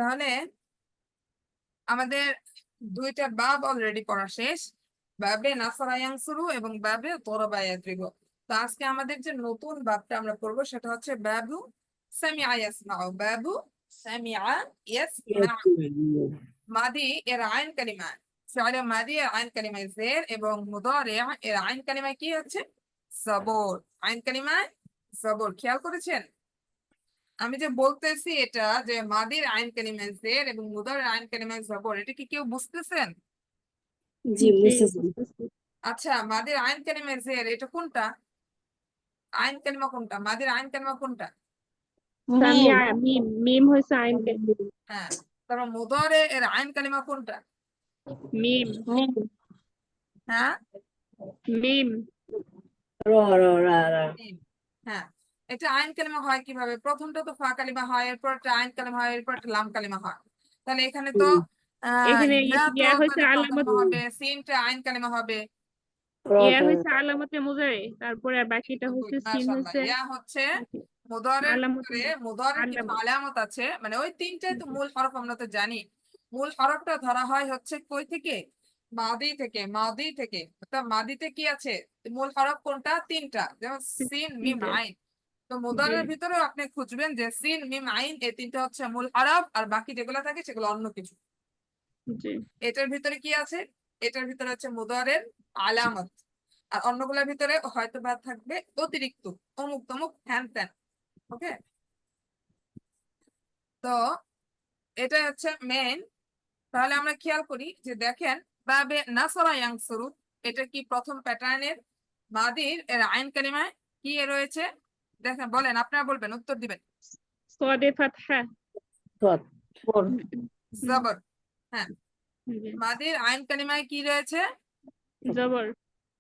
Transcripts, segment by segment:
তাহলে আমাদের দুইটা বাব অলরেডি পড়া শেষ, বাবে নাসরা ইয়ানসুরু এবং বাবে দরাবা ইয়াদরিবু। তো আজকে আমাদের যে নতুন বাবটা আমরা পড়বো সেটা হচ্ছে বাবু সামিআ ইয়াসমাউ। বাবু সামিআ ইয়াসমাউ। মাদি এর আইন কালিমা, ফি'ল মাদি এর আইন কালিমায় জের এবং মুদারি এর আইন কালিমায় কি হচ্ছে? জবর। আইন কালিমায় জবর। খেয়াল করেছেন আমি যে বলতেছি এটা যে মাদির আইন কালিমায় জের এবং মুদারির আইন কালিমায় জবর, এটা কি কেউ বুঝতেছেন? জি বুঝতেছি। আচ্ছা, মাদির আইন কালিমায় জের এটা কোনটা? আইন কালিমা কোনটা? মাদির আইন কালিমা কোনটা? সামিয়া মিম মিম হইছে আইন কালিমা। হ্যাঁ, তারপর মুদারি এর আইন কালিমা কোনটা? মিম হ্যাঁ, মিম র র রা রা মিম। হ্যাঁ, এটা আইন কালিমা হয় কিভাবে? প্রথমটা তো ফা কালিমা হয়, এরপর একটা আইন কালিমা হয়, এরপর একটা লাম কালিমা হয়। তাহলে এখানে তো এখানে ইয়া তো ইয়া হইছে প্রথম আলামত, হবে, সিনটা আইন কালিমা হবে। ইয়া হইছে আলামতে মুজারে, তারপরে বাকিটা হইছে সিন মাশাআল্লাহ, হইছে ইয়া হচ্ছে মুদারের আলামতে ভিতরে, মুদারের কিছু আলামত। আলামত আছে, মানে ওই তিনটাই তো মূল হরফ, আমরা তো জানি। মূল হরফটা ধরা হয় হচ্ছে কই থেকে? মাদি থেকে। মাদি থেকে অর্থাৎ মাদিতে কি আছে? মূল হরফ কোনটা? তিনটা, যেমন সিন মিম তিনটে। আইন। তো জি মুদারের ভিতরেও আপনি খুঁজবেন যে সিন মিম আইন, এই তিনটা হচ্ছে মূল হরফ, আর বাকি যেগুলো থাকে সেগুলো অন্য কিছু। জি এটার ভিতরে কি আছে? এটার ভিতরে হচ্ছে মুদারের আলামত, আর অন্যগুলোর ভিতরে হয়তো বা থাকবে অতিরিক্ত, অমুক তমুক হ্যান ত্যান। ওকে, তো এটা হচ্ছে মেইন। তাহলে আমরা খেয়াল করি যে দেখেন বাবে নাসরা ইয়ানসুরু, এটা কি প্রথম প্যাটার্নের মাদির এর আইন কালিমায় কি রয়েছে? দেখেন, বলেন, আপনারা বলবেন, উত্তর দিবেন। সাদে ফাতহা। সৎ ফোর জবর। হ্যাঁ, জি মাদির আইন কালিমায় কি রয়েছে? জবর।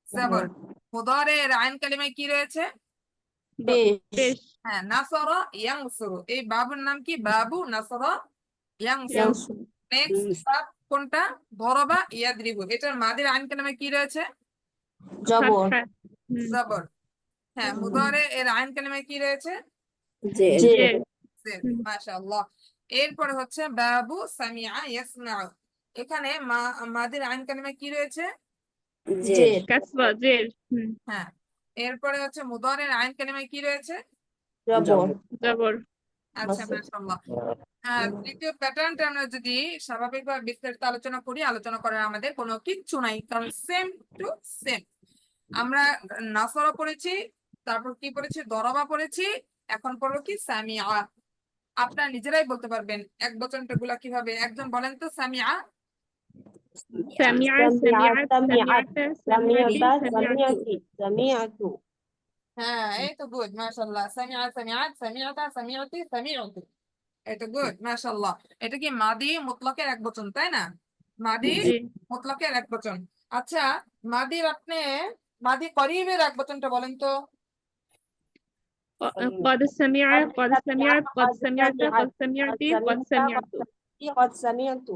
জবর। মুদারে এর আইন কালিমায় কি রয়েছে? পেশ। হ্যাঁ, নাসরা ইয়ানসুরু, এই বাবুর নাম কি? বাবু নাসরা ইয়ানসুরু। ইয়ানসু। নেক্সট বাব কোনটা? দরাবা ইয়াদরিবু, এটার মাদির আইন কালিমায় কি রয়েছে? জবর ফাতহা। জবর। হ্যাঁ, মুদারে এর আইন কালিমায় কি রয়েছে? জে জের। জের। মাশাআল্লাহ। এরপরে হচ্ছে বাবু সামিআ ইয়াসমাউ, এখানে মাদির আইন কালিমায় কি রয়েছে? জে কাসরা জের। হ্যাঁ, এরপরে হচ্ছে মুদারের আইন কালিমায় কি রয়েছে? জবর জবর। আচ্ছা, মাশাআল্লাহ। তৃতীয় প্যাটার্নটা আমরা যদি স্বাভাবিকভাবে বিস্তারিত আলোচনা করি, আলোচনা করার আমাদের কোনো কিচ্ছু নাই, কারণ সেম টু সেম। আমরা নাসরা পড়েছি, তারপর কি পড়েছি? দরাবা পড়েছি, এখন পড়বো কি? সামিআ। আপনারা নিজেরাই বলতে পারবেন এক বচনটা গুলা কিভাবে। একজন বলেন তো সামিআ। সামিআ সামিআত সামিআতা সামিআতি সামিআতু। সামিআতু হ্যাঁ, এই তো গুড, মাশাআল্লাহ। সামিআ সামিআত সামিআতা সামিআতি সামিআতু, এটা গুড, মাশাআল্লাহ। এটা কি মাদি মুতলাকের এক বচন, তাই না? মাদি জি মুতলাকের এক বচন। আচ্ছা, মাদির আপনি মাদি করিবের এক বচনটা বলেন তো। قد سمع قد سمعت قد سمعت قد سمعت قد سمعت। قد سمعت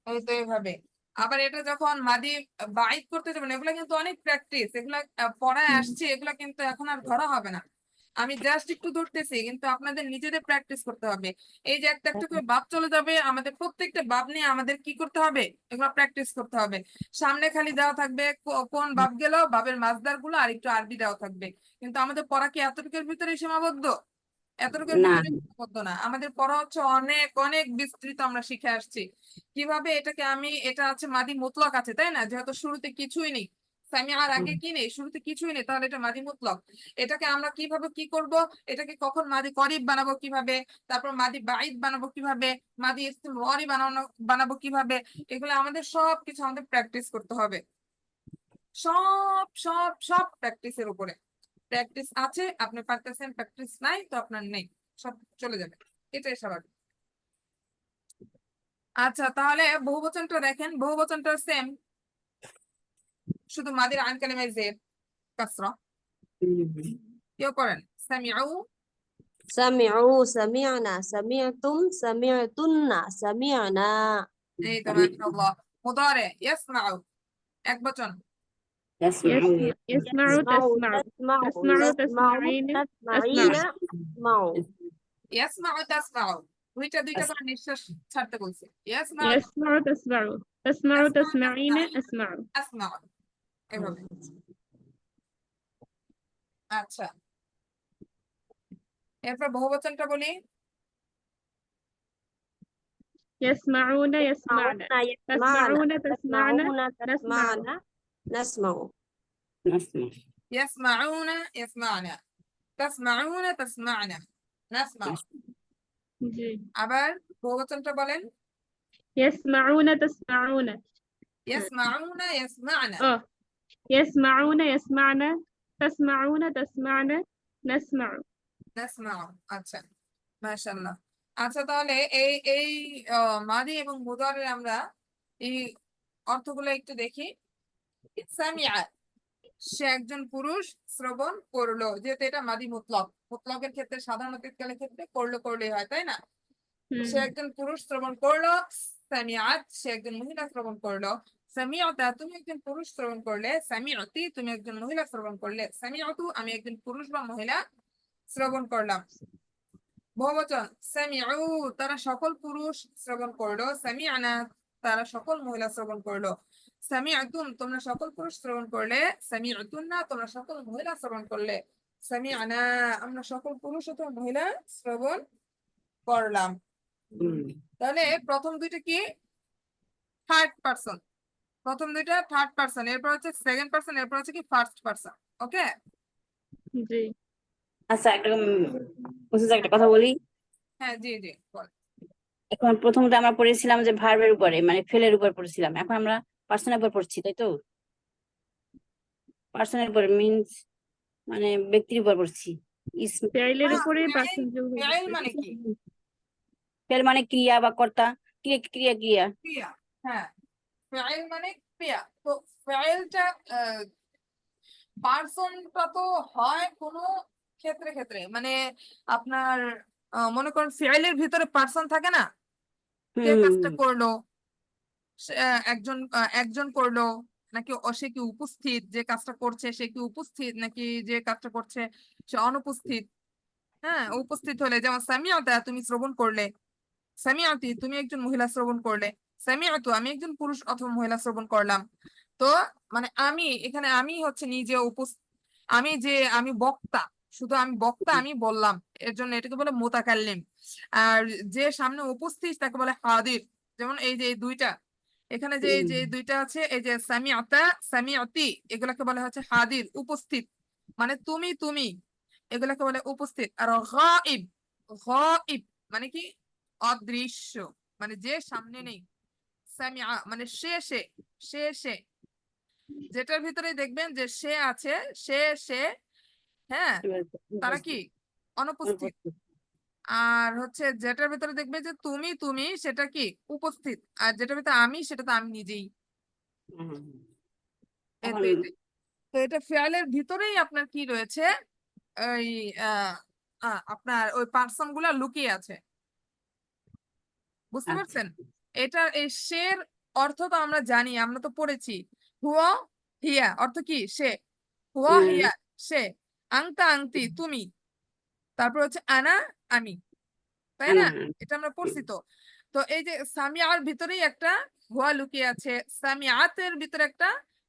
এই তো এইভাবে। আবার এটা যখন মাদি বাইত করতে যাবেন, এগুলা কিন্তু অনেক প্র্যাকটিস, এগুলা পড়ায় আসছে, এগুলা কিন্তু এখন আর ধরা হবে না। আমি জাস্ট একটু ধরতেছি, কিন্তু আপনাদের নিজেদের প্র্যাকটিস করতে হবে। এই যে একটা একটা করে বাপ চলে যাবে, আমাদের প্রত্যেকটা বাপ নিয়ে আমাদের কি করতে হবে? এগুলো প্র্যাকটিস করতে হবে। সামনে খালি দেওয়া থাকবে কোন বাপ গেল, বাপের মাসদার গুলো, আর একটু আরবি দেওয়া থাকবে। কিন্তু আমাদের পড়া কি এতটুকুর ভিতরে সীমাবদ্ধ? এতটুকুর না ভিতরে সীমাবদ্ধ না, আমাদের পড়া হচ্ছে অনেক অনেক বিস্তৃত, আমরা শিখে আসছি কিভাবে এটাকে। এটা আছে মাদি মুতলক আছে, তাই না? যেহেতু শুরুতে কিছুই নেই, সামিআর আগে কি নেই, শুরুতে কিছুই নেই, তাহলে এটা মাদি মুতলক। এটাকে আমরা কিভাবে কি করব? এটাকে কখন মাদি করিব বানাবো কিভাবে, তারপর মাদি বাইদ বানাবো কিভাবে, মাদি ইস্তিমরারি বানাবো কিভাবে, এগুলো আমাদের সবকিছু আমাদের প্র্যাকটিস করতে হবে। সব সব সব প্র্যাকটিসের উপরে। প্র্যাকটিস আছে, আপনি পারতেছেন, প্র্যাকটিস নাই তো আপনার নেই, সব চলে যাবে, এটাই স্বাভাবিক। আচ্ছা, তাহলে বহুবচনটা দেখেন, বহুবচনটা সেম, শুধু মাদির আইন কালিমায় জের কাসরা। কেউ করেন সামিউ। سمعوا سمعنا سمعتم سمعتن سمعنا এই তো, মাশাআল্লাহ। মুদারে ইয়াসমাউ এক বচন। يسمع تسمع تسمع تسمعين تسمعين أسمع تسمعوا ইয়াসমাউ তাসমাউ দুইটা করে নিঃশ্বাস ছাড়তে বলছে। ইয়াসমাউ يسمع تسمع تسمع تسمعين أسمع আসমাউ এভাবে। আচ্ছা, এরপর বহুবচনটা বলি। يسمعون يسمعن يسمعون تسمعون تسمعن تسمعون نسمع تسمعن نسمع ইয়াসমাউনা ইয়াসমাউনা, তাসমাউনা তাসমাউনা, নাসমাউ। جي আবার বহুবচনটা বলেন। يسمعون تسمعون ইয়াসমাউনা ইয়াসমাউনা, يسمعون يسمعن تسمعون تسمعن نسمع নাসমাউ। আচ্ছা, মাশাআল্লাহ। আচ্ছা, তাহলে এই এই মাদি এবং মুদারের আমরা এই অর্থগুলো একটু দেখি। সামিআ, সে একজন পুরুষ শ্রবণ করলো, যেহেতু এটা মাদি মুতলক, মুতলকের ক্ষেত্রে সাধারণ অতীতকালের ক্ষেত্রে করলেই হয়, তাই না? সে একজন পুরুষ শ্রবণ করলো। সামিআত, সে একজন মহিলা শ্রবণ করলো। সামিআতা, তুমি একজন পুরুষ শ্রবণ করলে। সামিআতি, তুমি একজন মহিলা শ্রবণ করলে। সামিআতু, আমি একজন পুরুষ বা মহিলা শ্রবণ করলাম। বহুবচন সামিউ, তারা সকল পুরুষ শ্রবণ করলো। সামিআনা, তারা সকল মহিলা শ্রবণ করলো। সামিআতুম, তোমরা সকল পুরুষ শ্রবণ করলে। সামিআতুন্না, তোমরা সকল মহিলা শ্রবণ করলে। সামিআনা, আমরা সকল পুরুষ অথবা মহিলা শ্রবণ করলাম। তাহলে প্রথম দুইটা কি থার্ড পারসন, প্রথম দুইটা থার্ড পারসন, এরপর হচ্ছে সেকেন্ড পারসন, এরপর হচ্ছে কি ফার্স্ট পারসন। ওকে, جي আচ্ছা, একটা কথা বলি। হ্যাঁ, জি জি বল। এখন প্রথমত আমরা পড়েছিলাম যে ভার্বের উপরে, মানে ফেলের উপর পড়েছিলাম। এখন আমরা পার্সনের উপর পড়ছি, তাই তো? পার্সনের উপর মিন্স মানে ব্যক্তির উপর পড়ছি। فعلের হ্যাঁ, উপরে ফাইল পার্সন যোগ হয়ে ফাইল যাচ্ছে। মানে কি? ফেল মানে ক্রিয়া বা কর্তা, ক্রিয়া ক্রিয়া ক্রিয়া ক্রিয়া। হ্যাঁ, ফাইল মানে ক্রিয়া। তো ফাইলটা পার্সনটা তো হয় কোনো ক্ষেত্রে ক্ষেত্রে, মানে আপনার মনে করেন ফাইলের ভিতরে পার্সন থাকে না, কে কাজটা হুম করলো, একজন একজন করলো, নাকি সে কি উপস্থিত, যে কাজটা করছে সে কি উপস্থিত, নাকি যে কাজটা করছে সে অনুপস্থিত। হ্যাঁ, উপস্থিত হলে যেমন সামিআতা, তুমি শ্রবণ করলে। সামিআতি, তুমি একজন মহিলা শ্রবণ করলে। সামিআতু, আমি একজন পুরুষ অথবা মহিলা শ্রবণ করলাম। তো মানে আমি এখানে, আমি হচ্ছে নিজে আমি বক্তা, শুধু আমি বক্তা, আমি বললাম, এর জন্য এটাকে বলে মুতাকাল্লিম। আর যে সামনে উপস্থিত তাকে বলে হাদির। যেমন এই যে এই দুইটা, এখানে যে এই যে এই দুইটা আছে, এই যে সামিআতা সামিআতি, এগুলাকে বলে হচ্ছে হাদির, উপস্থিত। মানে তুমি এগুলাকে বলে উপস্থিত। আর গাইব, গাইব মানে কি অদৃশ্য, মানে যে সামনে নেই। সামিআ মানে সে যেটার ভিতরে দেখবেন যে সে আছে, সে হ্যাঁ, তারা কি অনুপস্থিত। আর হচ্ছে যেটার ভিতরে দেখবে যে তুমি সেটা কি উপস্থিত, আর যেটার ভিতরে আমি, সেটা তো আমি নিজেই। এখন তো এটা ফেয়ালের ভিতরেই আপনার কি রয়েছে, ওই আপনার ওই পার্সন গুলা লুকিয়ে আছে। বুঝতে আচ্ছা। পারছেন? এটা এই শের অর্থ তো আমরা জানি, আমরা তো পড়েছি। হুয়া হিয়া অর্থ কি? সে। হুয়া হিয়া সে। আংতা আংতি তুমি। তারপর হচ্ছে আনা আমি, তাই না? এটা আমরা পড়ছি তো। তো এই যে সামিআর ভিতরেই একটা হুয়া লুকিয়ে আছে, সামিআতের ভিতরে একটা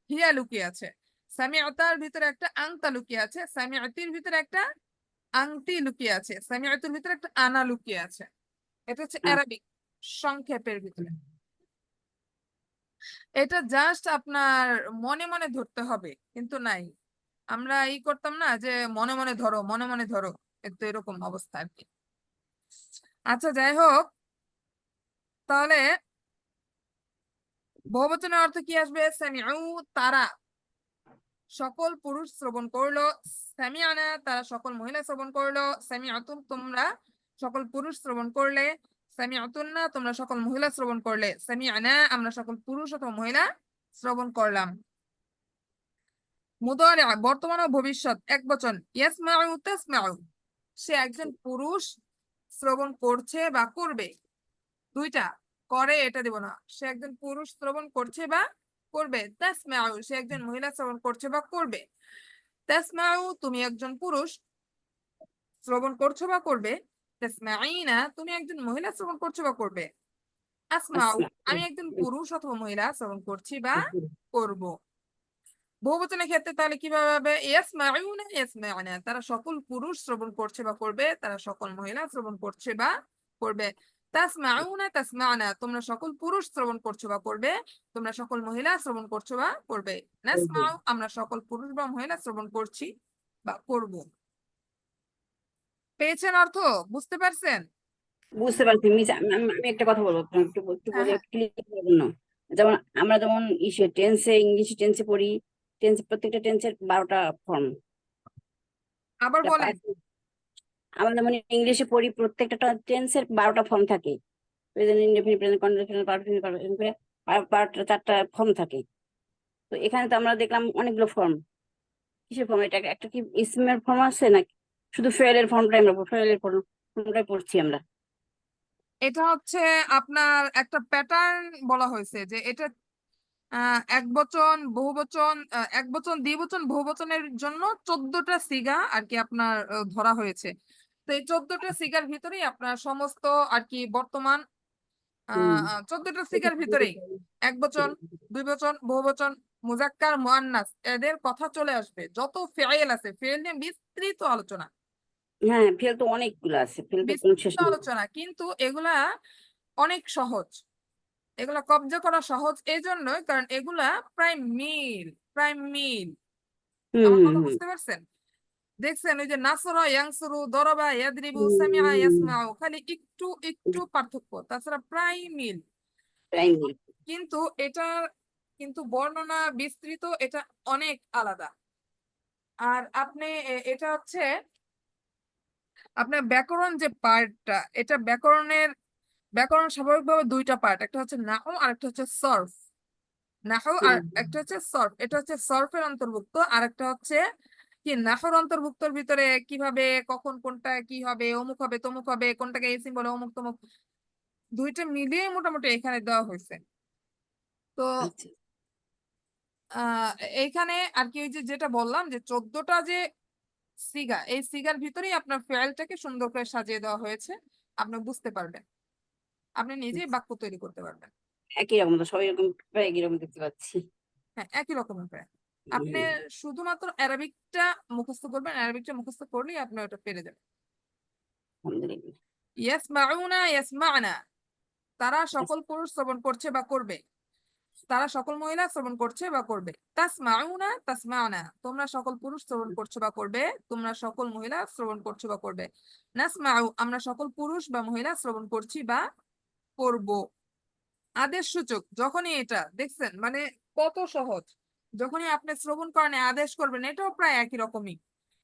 হিয়া লুকিয়ে আছে, সামিআতার ভিতরে একটা আংতা লুকিয়ে আছে, সামিআতির ভিতরে একটা আংতি লুকিয়ে আছে, সামিআতুর ভিতরে একটা আনা লুকিয়ে আছে। এটা হচ্ছে আরবিক সংক্ষেপের ভিতরে। এটা জাস্ট আপনার মনে মনে ধরতে হবে, কিন্তু নাই, আমরা করতাম না যে মনে মনে ধরো, মনে মনে ধরো, তো এরকম অবস্থা আর কি। আচ্ছা, যাই হোক, তাহলে বহুবচনের অর্থ কি আসবে? সামিউ, তারা সকল পুরুষ শ্রবণ করলো। সামিআনা, তারা সকল মহিলা শ্রবণ করলো। সামিআতুম, তোমরা সকল পুরুষ শ্রবণ করলে। সামিআতুন্না, তোমরা সকল মহিলা শ্রবণ করলে। সামিআনা, আমরা সকল পুরুষ অথবা মহিলা শ্রবণ করলাম। মুদারি, বর্তমান ও ভবিষ্যৎ একবচন। ইয়াসমাউ তাসমাউ, সে একজন পুরুষ শ্রবণ করছে বা করবে। দুইটা করে, এটা দেব না। সে একজন পুরুষ শ্রবণ করছে বা করবে। তাসমাউ, সে একজন মহিলা শ্রবণ করছে বা করবে। তাসমাউ, তুমি একজন পুরুষ শ্রবণ করছো বা করবে। তাসমাঈনা তুমি একজন মহিলা শ্রবণ করছো বা করবে। আসমাউ আমি একজন পুরুষ অথবা মহিলা শ্রবণ করছি বা করব। বহুবচনের ক্ষেত্রে তাহলে কিভাবে হবে? ইয়াসমাউনা ইয়াসমাউনা তারা সকল পুরুষ শ্রবণ করছে বা করবে, তারা সকল মহিলা শ্রবণ করছে বা করবে। তাসমাউনা তাসমাউনা তোমরা সকল পুরুষ শ্রবণ করছো বা করবে, তোমরা সকল মহিলা শ্রবণ করছো বা করবে। নাসমাউ আমরা সকল পুরুষ বা মহিলা শ্রবণ করছি বা করব। পেয়েছেন অর্থ? বুঝতে পারছেন? বুঝতে পারছি মিস, আমি একটা কথা বলবো আপনাকে, একটু হ্যাঁ বলে হ্যাঁ ক্লিয়ার জন্য। যেমন আমরা যেমন ইসে টেন্সে, ইংলিশ টেন্সে পড়ি, প্রত্যেকটা টেন্সের 12টা ফর্ম। আবার বলেন। আমরা যেমন ইংলিশে পড়ি, প্রত্যেকটা টেন্সের 12টা ফর্ম থাকে। Present, indefinite, present continuous, perfect, এরকম করে 4টা ফর্ম থাকে। তো এখানে তো আমরা দেখলাম অনেকগুলো ফর্ম। কিসের ফর্ম এটা? একটা কি ইসমের ফর্ম আছে নাকি শুধু ফেলের ফর্মটাই আমরা ফেলের ফর্মটাই পড়ছি আমরা? এটা হচ্ছে আপনার একটা প্যাটার্ন বলা হয়েছে যে এটা এক বচন বহু বচন, এক বচন দ্বিবচন বহু বচনের জন্য 14টা সিগা আর কি আপনার ধরা হয়েছে। তো এই 14টা সিগার ভিতরেই আপনার সমস্ত আর কি বর্তমান 14টা সিগার ভিতরেই এক বচন, দুই বচন, বহু বচন, মুজাক্কার, মুআন্নাস এদের কথা চলে আসবে। যত ফেয়েল আছে, ফেয়েল নিয়ে বিস্তৃত আলোচনা, হ্যাঁ, ফেল তো অনেকগুলো আছে, ফেল তো কোনো শেষ বিস্তৃত নেই। আলোচনা, কিন্তু এগুলা অনেক সহজ। এগুলা কবজা করা সহজ এই জন্যই কারণ এগুলা প্রায় মিল, প্রায় মিল। হুম আমার হুম কথা হুম বুঝতে পারছেন? দেখছেন ওই যে নাসরা ইয়ানসুরু, দরাবা ইয়াদরিবু, হুম, সামিআ হুম, ইয়াসমাউ, খালি একটু একটু পার্থক্য, তাছাড়া প্রায় মিল। প্রাইমারি। কিন্তু এটার কিন্তু বর্ণনা বিস্তৃত, এটা অনেক আলাদা। আর আপনি এটা হচ্ছে আপনার ব্যাকরণ যে পার্টটা, এটা ব্যাকরণ স্বাভাবিকভাবে দুইটা পার্ট, একটা হচ্ছে নাহু আর একটা হচ্ছে সরফ। নাহু আর হ্যাঁ, একটা হচ্ছে সরফ, এটা হচ্ছে সরফের অন্তর্ভুক্ত, আর একটা হচ্ছে কি নাহর অন্তর্ভুক্তর ভিতরে কিভাবে কখন কোনটা কি হবে, অমুক হবে তমুক হবে, কোনটাকে এসিম বলে অমুক তমুক, দুইটা মিলিয়ে মোটামুটি এখানে দেওয়া হয়েছে। তো আচ্ছা। আহ এইখানে আর কি ওই যে যেটা বললাম যে 14টা যে সিগা, এই সিগার ভিতরেই আপনার ফেলটাকে সুন্দর করে সাজিয়ে দেওয়া হয়েছে। আপনি বুঝতে পারবেন, আপনি নিজেই বাক্য তৈরি করতে পারবেন। একই রকম তো, সবাই এরকম প্রায় একই রকম দেখতে পাচ্ছি। হ্যাঁ একই রকমের প্রায়। আপনি হুম, শুধুমাত্র অ্যারাবিকটা মুখস্থ করবেন, অ্যারাবিকটা মুখস্থ করলেই আপনি ওটা পেরে যাবেন। আলহামদুলিল্লাহ। ইয়াসমাউনা ইয়াসমানা তারা সকল পুরুষ শ্রবণ করছে বা করবে, তারা সকল মহিলা শ্রবণ করছে বা করবে। তাসমাউনা তাসমানা তোমরা সকল পুরুষ শ্রবণ করছো বা করবে, তোমরা সকল মহিলা শ্রবণ করছো বা করবে। নাসমাউ আমরা সকল পুরুষ বা মহিলা শ্রবণ করছি বা করব। আদেশ সূচক যখনই এটা দেখছেন মানে কত সহজ, যখনই আপনি শ্রবণ করেন আদেশ করবেন, এটাও প্রায় একই রকমই।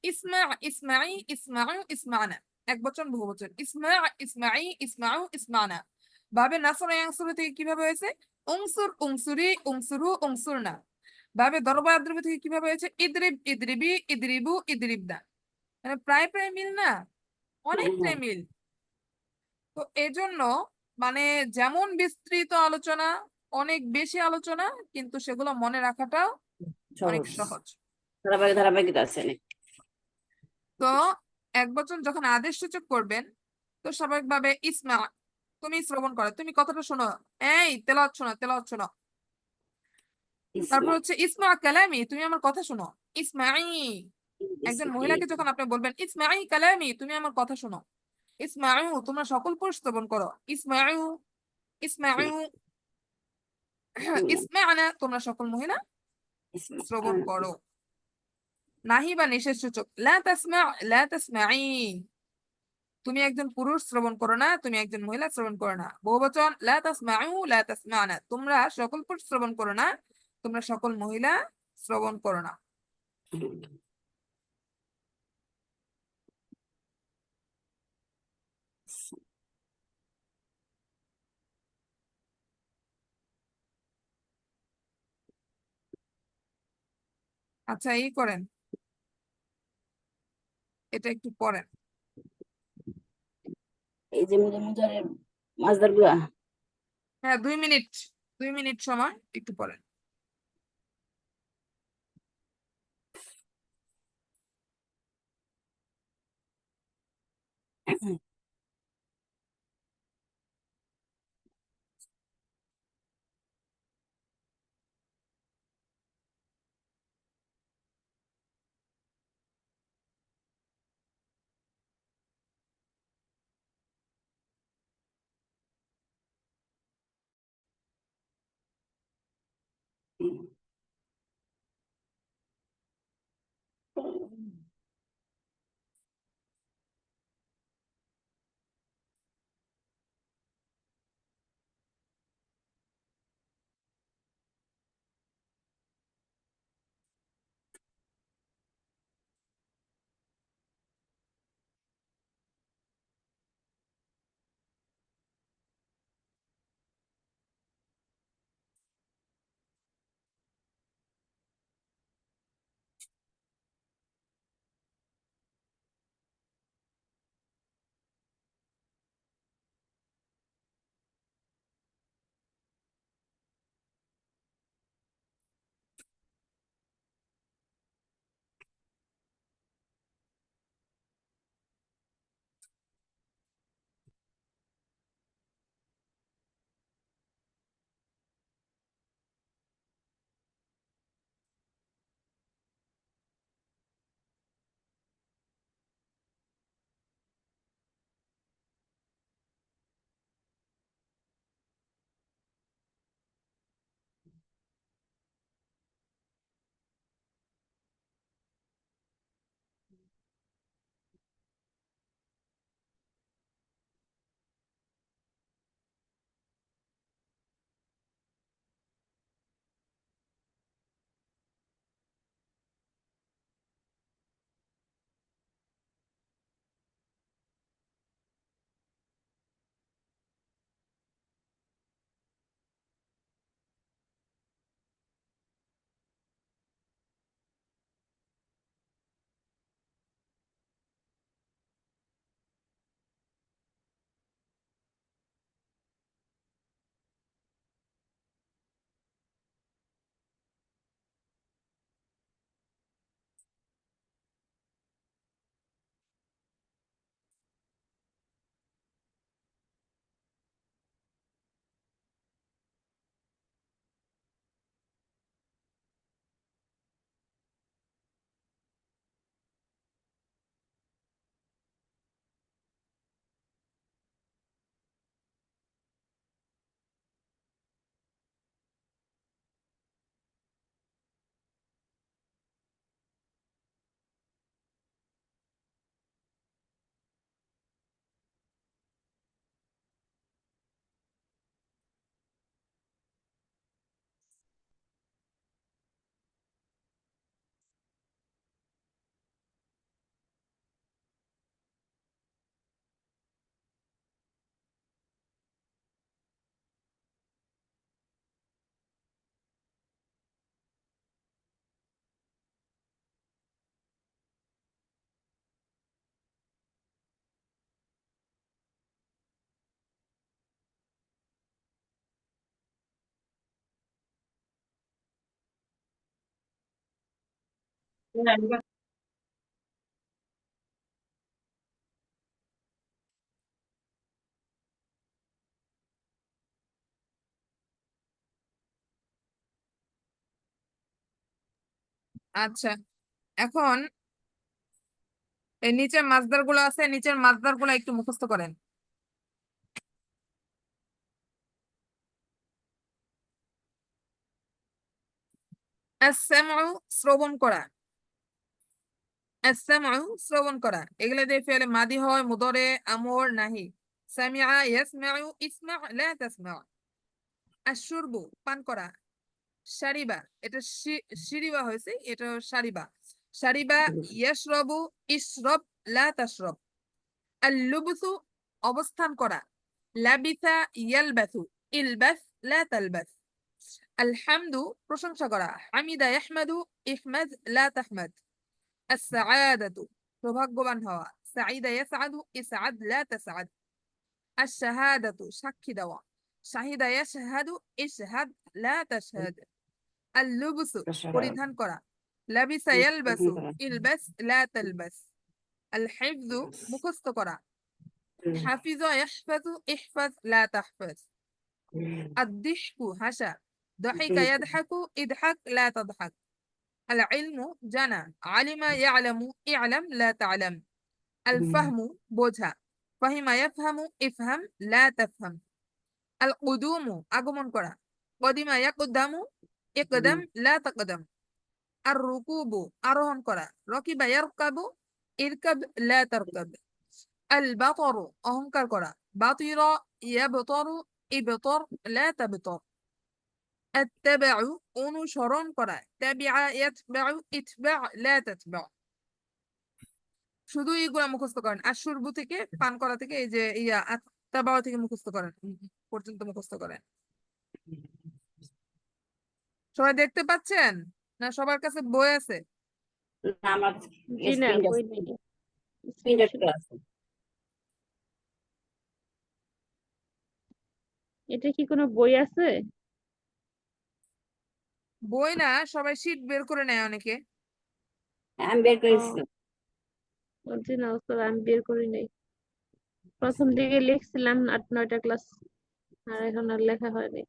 ইসমা ইসমাই ইসমাউ ইসমানা এক বচন বহু বচন, ইসমা ইসমাই ইসমাউ ইসমানা। ভাবে নাসরা ইয়ানসুরু থেকে কিভাবে হয়েছে উনসুর উনসুরি উনসুরু উনসুরনা। ভাবে দরবা আদ্রবি থেকে কিভাবে হয়েছে ইদরিব ইদরিবি ইদরিবু ইদরিবনা। মানে প্রায় প্রায় মিল না, হ্যাঁ অনেকটাই হ্যাঁ, মিল। তো এজন্য মানে যেমন বিস্তৃত আলোচনা, অনেক বেশি আলোচনা, কিন্তু সেগুলো মনে রাখাটাও অনেক সহজ। সহজ। ধারাবাহিকতা আছে অনেক। তো এক বচন যখন আদেশ সূচক করবেন, তো স্বাভাবিকভাবে ইসমা তুমি শ্রবণ করো, তুমি কথাটা শোনো, এই তেলাওয়াত শোনো তেলাওয়াত শোনো। তারপর ইসমা, হচ্ছে ইসমা কালামি তুমি আমার কথা শোনো। ইসমাই একজন ইসমা, মহিলাকে যখন আপনি বলবেন ইসমাই কালামি তুমি আমার কথা শোনো। ইসমাউ তোমরা সকল পুরুষ শ্রবণ করো। ইসমাউ ইসমাউ ইসমা'না তোমরা সকল মহিলা ইসমা, শ্রবণ করো। নাহি বা নিষেধ সূচক লা তাসমা লা তাসমাই তুমি একজন পুরুষ শ্রবণ করো না, তুমি একজন মহিলা শ্রবণ করো না। বহুবচন লা তাসমাউ লা তাসমা'না তোমরা সকল পুরুষ শ্রবণ করো না, তোমরা সকল মহিলা শ্রবণ করো না। আচ্ছা এই করেন, এটা একটু পড়েন। এই যে মুজারের মাজদার গুলা। হ্যাঁ 2 মিনিট, 2 মিনিট সময় একটু পড়েন। আচ্ছা, এখন এই নিচের মাছদার গুলো আছে, নিচের মাছদার গুলো একটু মুখস্থ করেন। আস-সামউ শ্রবণ করা, আস-সামউ শ্রবণ করা, এগুলো দিয়ে ফেলে মাদি হয়, মুদরে, আমর, নাহি। সামিআ ইয়াসমাউ, ইসমা লা তাসমা। আশ-শুরবু পান করা, শারিবা এটা শিরিবা হয়েছে, এটা শারিবা। শারিবা ইয়াশরাবু, ইশরাব লা তাশরাব। আল-লুবসু অবস্থান করা, লাবিসা ইয়ালবাসু, ইলবাস লা তালবাস। আলহামদু প্রশংসা করা, হামিদা ইয়াহমাদু, ইহমাদ লা তাহমাদ। আস-সাআদাতু সৌভাগ্যবান হওয়া, সাঈদা ইয়াসআদু, ইসআদ লা তাসআদ। আশ-শাহাদাতু সাক্ষী দেওয়া, শাহিদা ইয়াশহাদু, ইশহাদ লা তাশহাদ। আল-লুবসু পরিধান করা, লাবিসা ইয়ালবাসু, ইলবাস লা তালবাস। আল-হিফযু মুখস্থ করা, হাফিজা ইয়াহফাজু, ইহফাজ লা তাহফাজ। الضحك হাসা, ضحك يضحك، اضحك لا تضحك. العلم জানা, علم يعلم، اعلم لا تعلم. الفهم বোঝা, فهم يفهم، افهم لا تفهم. القدوم আগমন করা, قدم يقدم، اقدم لا تقدم. الركوب আরোহণ করা, ركب يركب، اركب لا تركب. البطر অহংকার করা, بطر يبطر، ابطر لا تبطر. التبع অনুসরণ করা, তাবিআ ইয়াতবাউ، ইতবাع لا تتبع. শুধু এইগুলা মুখস্থ করেন। আর শুরবু থেকে পান করা থেকে এই যে তাবাউ থেকে মুখস্থ করেন পর্যন্ত মুখস্থ করেন। সবাই দেখতে পাচ্ছেন না? সবার কাছে বই আছে? না, আমার জি না, স্ক্রিন বই নেই। স্ক্রিনশট আছে। এটা কি কোনো বই আছে? বই না, সবাই শীট বের করে নেয় অনেকে। আমি বের করেছি। জি না ওস্তাদ, আমি বের করি নাই। প্রথম দিকে লিখছিলাম 8-9টা ক্লাস, আর এখন আর লেখা হয়নি।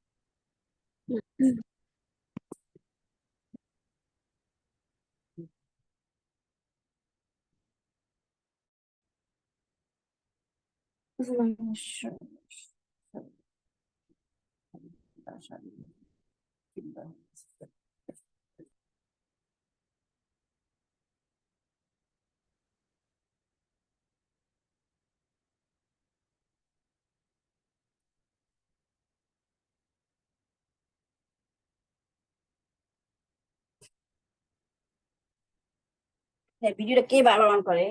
ভিডিওটা কে বারবার অন করে?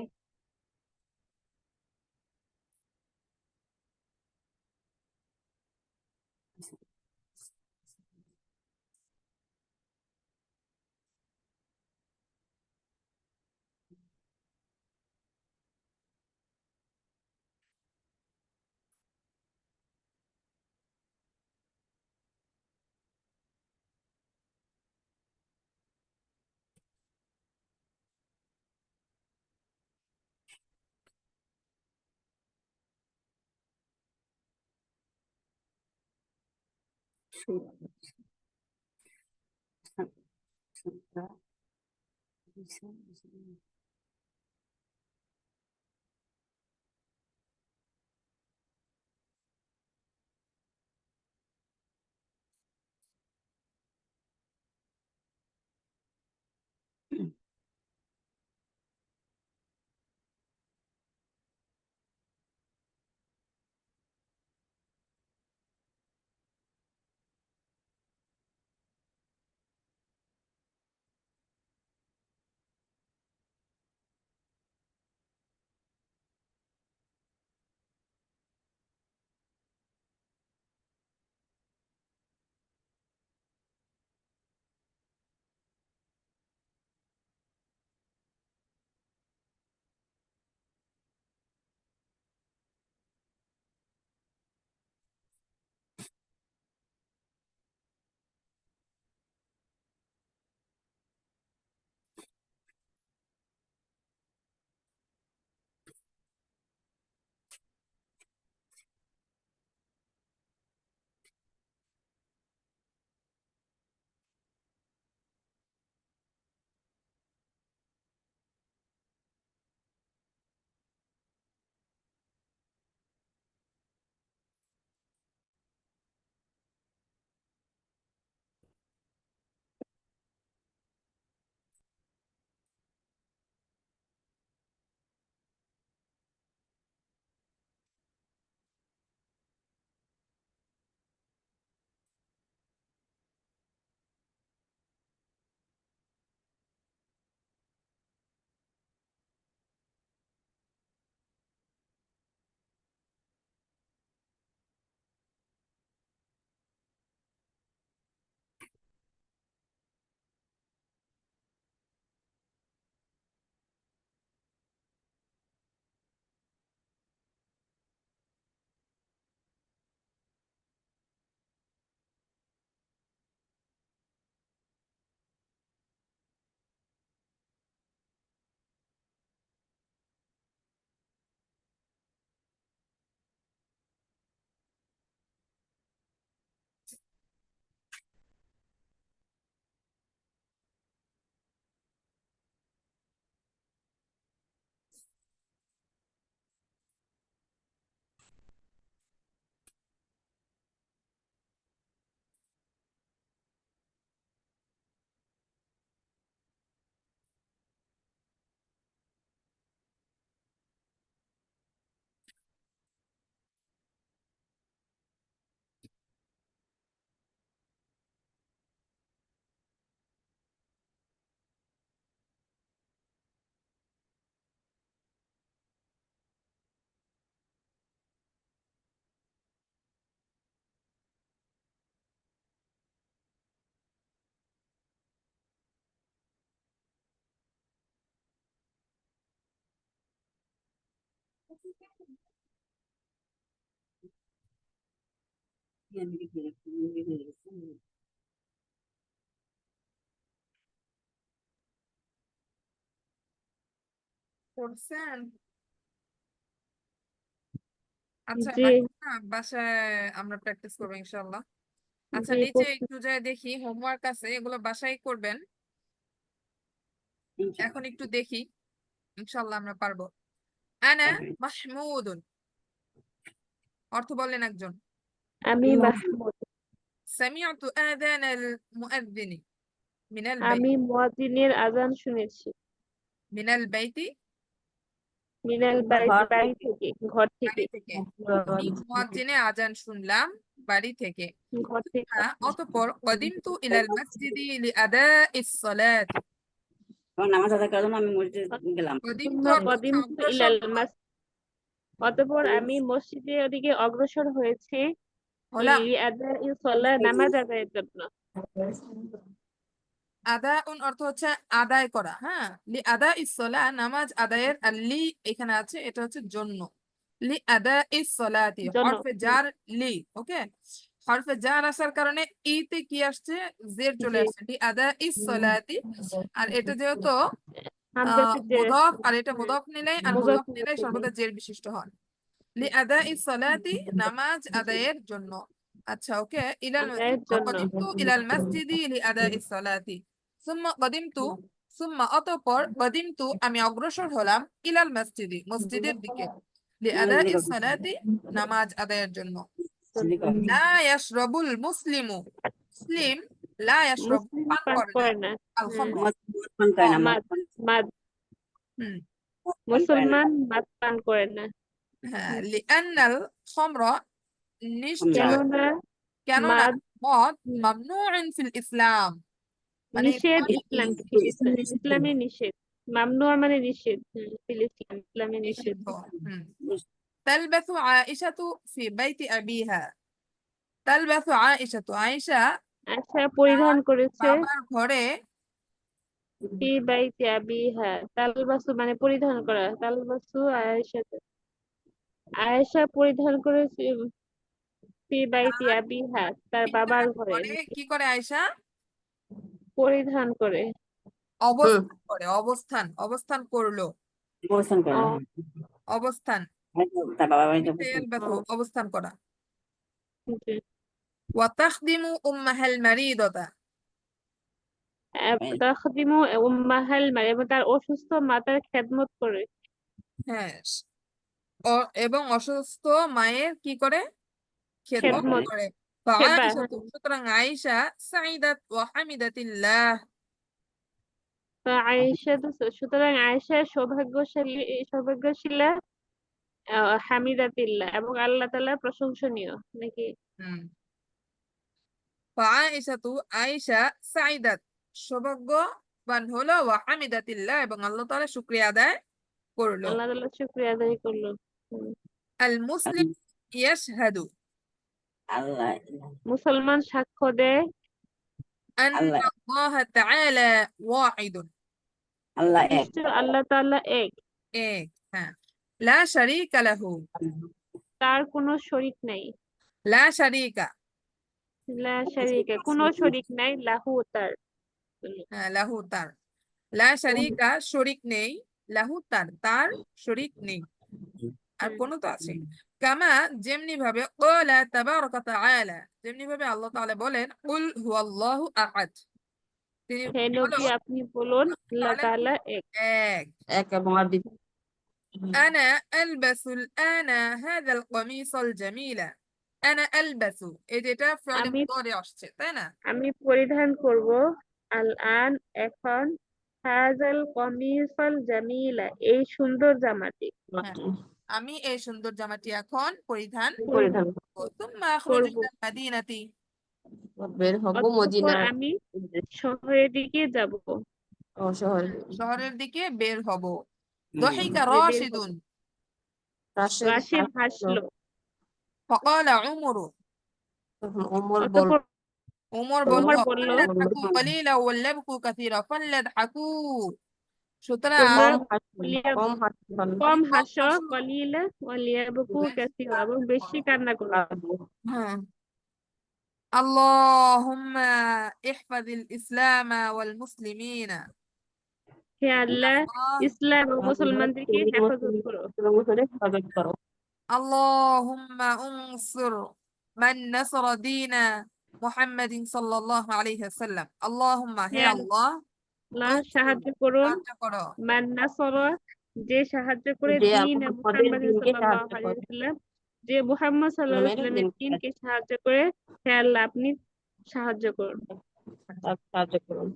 করছেন? আচ্ছা জি বাকি না বাসায় আমরা প্র্যাকটিস করবো ইনশাল্লাহ। আচ্ছা জি নিচে একটু যায় দেখি হোমওয়ার্ক আছে, এগুলো বাসায় করবেন। এখন একটু দেখি, ইনশাল্লাহ আমরা পারবো। আনা মাহমুদুন, অর্থ বললেন একজন। আমি মাহমুদ, সামিআতু আযানাল মুআযযিনি মিনাল বাইত, আমি মুয়াজ্জিনের আজান শুনেছি। মিনাল বাইতি, মিনাল বাইত, ঘর বাড়ি থেকে, ঘর থেকে, বাড়ি থেকে। আমি মুয়াজ্জিনের আজান শুনলাম বাড়ি থেকে। ঘর থেকে। অতঃপর কদিমতু ইলাল মসজিদি লিআদাইস সালাতি, তখন নামাজ আদায় করার জন্য আমি মসজিদে গেলাম। কদিমতু সুম্মা অর্থ হচ্ছে কদিমতু অগ্রসর ইলাল হওয়া, অতঃপর আমি মসজিদের দিকে অগ্রসর হয়েছি হলাম। লিআদাই সালাহ, নামাজ আদায়ের জন্য। আদাউন অর্থ হচ্ছে আদায় করা, হ্যাঁ। লি আদা ইসলা নামাজ আদায়ের, আর লি এখানে আছে এটা হচ্ছে জন্য। লি আদা ইসলাতি জন্য হরফে জার লি, ওকে। হরফে জার আসার কারণে ইতে কি আসছে, জের চলে জি আসছে, লি আদা ইসলাতি। আর এটা যেহেতু হামজাতে যে মুদাফ, আর এটা মুদাফ নিলেই, আর মুজাফ মুদাফ নিলেই থেকে। সর্বদা জের বিশিষ্ট হয়। লি আদা ইসলাতি নামাজ আদায়ের জন্য। আচ্ছা ওকে। ইলাল আদায়ের জন্য। কদিমতু ইলাল মসজিদি লি আদা ইসলাতি। সুম্মা কদিমতু, সুম্মা অতঃপর কদিমতু আমি অগ্রসর হলাম ইলাল মসজিদি মসজিদের দিকে, লি আদা ইসলাতি নামাজ আদায়ের জন্য। লা ইয়াশরাবুল মুসলিমু, মুসলিম লা ইয়াশরাবু মুসলিম পান পান করে না, করে না। আল খামর, মদ পান করে না, মাদ, মাদ, হুম, মদ পান করে না। মুসলমান মাদ পান করে না। হ্যাঁ। লিআন্নাল খামরা, নিশ্চয়, কেননা কেননা মাদ মদ মামনুউন ফিল ইসলাম, মানে নিষেধ মদ ইসলাম থেকে, ইসলামে নিষেধ। মামনুয়া মানে নিষেধ, ফিল ইসলাম, ইসলামে নিষেধ। নিষিদ্ধ। হুম। তালবাসু আয়েশাতু ফি বাইতি আবিহা, তালবাসু আয়েশাতু আয়েশা আচ্ছা পরিধান করেছে বাবার ঘরে, ফি বাইতি আবিহা, তালবাসু মানে পরিধান করা, তালবাসু আয়েশা, আয়েশা পরিধান করেছে ফি বাইতি আবিহা, তার বাবার ঘরে, ঘরে কি করে আয়েশা, পরিধান করে। অবস্থান করে, অবস্থান, অবস্থান করলো, অবস্থান করে ও না। অবস্থান, তার বাবা বাড়িতে তালবাসু অবস্থান করা। জি। ওয়া তাখদিমু উম্মাহাল মারিদাতা, তাখদিমু উম্মাহাল মানে এবং তার অসুস্থ মাতার খেদমত করে। হ্যাঁ, এবং অসুস্থ মায়ের কি করে, খেদমত খেদমত, করে। সেবা। সুতরাং আয়েশা সাইদাত ওয়া হামিদাতিল্লাহ, আয়েশা সুতরাং আয়েশা সৌভাগ্যশালী, সৌভাগ্যশীলা, হামিদাতিল্লাহ এবং আল্লাহ তাআলার প্রশংসনীয় নাকি। হুম। আয়েশাতু আয়েশা সাইদাত সৌভাগ্যবান হলো, ওয়া হামিদাতিল্লাহ এবং আল্লাহ তাআলা শুকরিয়া আদায় করলো। আল্লাহ তাআলার শুকরিয়া আদায় করলো। হুম। আল মুসলিম ইয়াশহাদু আল্লাহ মুসলমান সাক্ষ্য দেয় আন্না আল্লাহ তাআলা ওয়াহিদুন, আল্লাহ এক। নিশ্চয় আল্লাহ তাআলা এক, এক, হ্যাঁ। লা শারীকা লাহু, তার কোনো শরীক নাই। লা শারীকা, লা শারীকা, কোনো শরীক নাই, লাহু তার। হ্যাঁ, লাহু তার, লা শারীকা শরীক নেই, লাহু তার, তার শরীক নেই। আর কোন তো আছে। কামা যেমনি ভাবে, ক্বালা তাবারাকা তাআলা, যেমনি ভাবে আল্লাহ তাআলা বলেন, কুল হুয়াল্লাহু আহাদ, তিনি হে বলো নবী আপনি বলুন আল্লাহ তাআলা তাআলা এক। এক। এক এবং অদ্বিতীয়। আনা আলবাসুল আনা হাযাল কামিসাল জামিলা, আনা আলবাসু, এই যেটা ফিউল আমি মুদারি আসছে, তাই না? আমি পরিধান করব, আল আন এখন, হাজাল কমিসাল জামিলা এই সুন্দর জামাটি হ্যাঁ, আমি এই সুন্দর জামাটি এখন পরিধান পরিধান করব। তুম্মা আখরুজু করব। ইলাল মাদিনাতি, বের হব অতঃপর মদিনার আমি শহরের দিকে যাব, শহরে। শহরের দিকে বের হব। দহিকা বের হব। রাশিদুন রাশিদ হাসলো, ফাকালা উমরু, তখন ওমর বলল, অতঃপর উমর বলল, উমর বলল, ফাল্যাদহাকু কালিলা ওয়াল্যাবকু কাসীরা, ফাল্যাদহাকু, সুতরাং তোমরা কম হাসো, কম হাসতে পারো। কম কম হাসো হাসো। কলিলা ওয়ালিয়াবকু কাসীরা এবং বেশি কান্না করো। হ্যাঁ আল্লাহুম্মা ইহফাজিল ইসলামা ওয়াল মুসলিমিনা। হে আল্লাহ আল্লাহ ইসলাম ও মুসলমানদেরকে হেফাজত করো। হেফাজত করো। আল্লাহুম্মা উনসুর মান নাসারা দীনা মুহাম্মাদিন সাল্লাল্লাহু আলাইহি ওয়াসাল্লাম। আল্লাহুম্মা, হে হে আল্লাহ, আল্লাহ উনসুর, সাহায্য করুন সাহায্য করো মান নাসারা যে সাহায্য করে যে দিন মুহাম্মাদের মুহাম্মাদিন দিনকে সাল্লাল্লাহু সাহায্য আলাইহি করে। ওয়াসাল্লাম, যে মুহাম্মদ সাল্লাল্লাহু আলাইহি ইসলামের ওয়াসাল্লামের দিনকে দিনকে সাহায্য করে, হে আল্লাহ আপনি সাহায্য করুন। সাহায্য করুন।